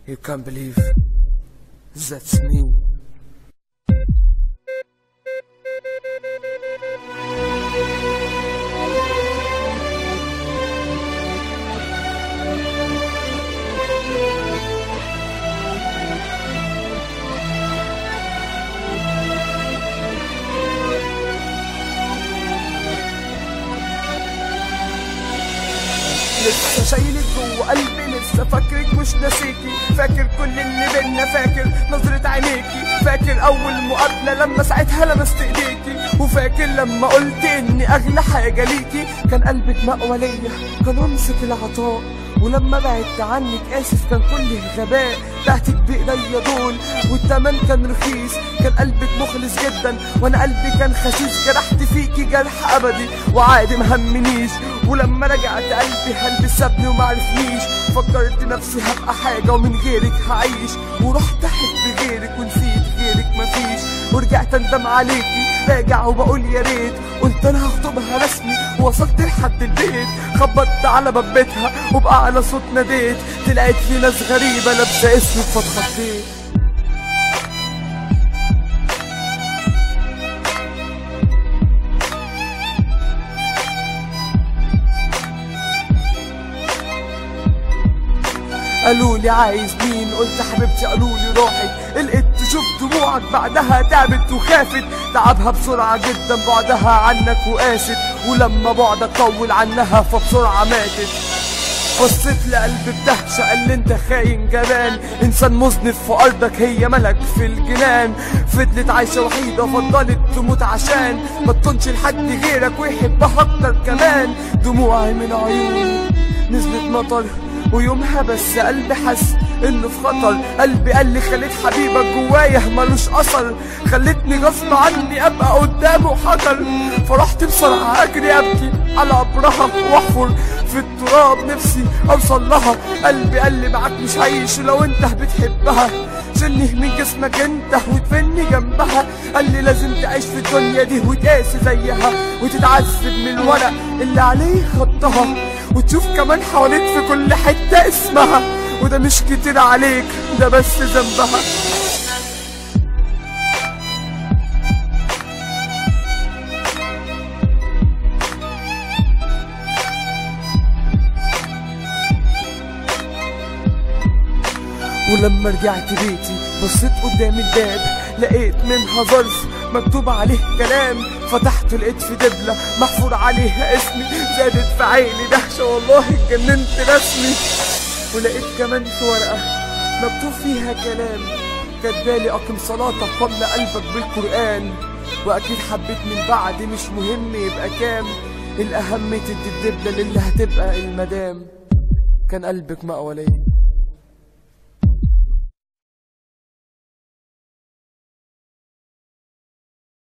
You can't believe that's me. لسه شايلك جوه قلبي، لسه فاكرك مش ناسيكي، فاكر كل اللي بينا، فاكر نظرة عينيكي، فاكر أول مقابلة لما ساعتها لمست إيديكي، وفاكر لما قلت إني أغلى حاجة ليكي. كان قلبك مأوى ليا، كان رمسك العطاء، ولما بعدت عنك آسف كان كل غباء. بعتك بإيديا دول والتمن كان رخيص، كان قلبك مخلص جدا وأنا قلبي كان خسيس. جرحت فيكي جرح أبدي وعادي مهمنيش، ولما رجعت قلبي قلبي سابني ومعرفنيش. فكرت نفسي هبقى حاجة ومن غيرك هعيش، ورحت أحب غيرك ونسيت غيرك مفيش. ورجعت أندم عليكي راجع وبقول يا ريت، قلت أنا هخطبها رسمي ووصلت لحد البيت. خبطت على باب بيتها وبأعلى صوت ناديت، طلعت لي ناس غريبة لابسة اسمي فاتخضيت. قالولي عايز مين، قلت حبيبتي، قالولي روحي. لقيت تشوف دموعك بعدها تعبت وخافت، تعبها بسرعة جدا بعدها عنك وقاست، ولما بعدك طول عنها فبسرعة ماتت. بصيت لقلبي بدهشة قال لي انت خاين جبان، انسان مذنب في ارضك هي ملك في الجنان. فضلت عايشة وحيدة فضلت تموت عشان ما تكونش لحد غيرك ويحبها اكتر كمان. دموعي من عيوني نزلت مطر، ويومها بس قلبي حس انه في خطر. قلبي قال لي خليت حبيبك جوايا ملوش اثر، خلتني غصب عني ابقى قدامه حجر. فرحت بسرعه اجري ابكي على قبرها واحفر في التراب نفسي اوصل لها. قلبي قال لي معاك مش هعيش لو انت بتحبها، شيلني من جسمك انت وتفني جنبها. قال لي لازم تعيش في الدنيا دي وتقاسي زيها، وتتعذب من الورق اللي عليه خطها، وتشوف كمان حواليك في كل حتة اسمها. وده مش كتير عليك، ده بس ذنبها. ولما رجعت بيتي بصيت قدام الباب، لقيت منها ظرف مكتوب عليه كلام. فتحته لقيت في دبلة محفور عليها اسمي، زادت في عيني دهشة والله اتجننت رسمي. ولقيت كمان في ورقة مكتوب فيها كلام، كاتبالي أقم صلاتك واملأ قلبك بالقرآن. وأكيد حبيت من بعد مش مهم يبقى كام، الأهم تدي الدبلة للي هتبقى المدام. كان قلبك مأوى ليا.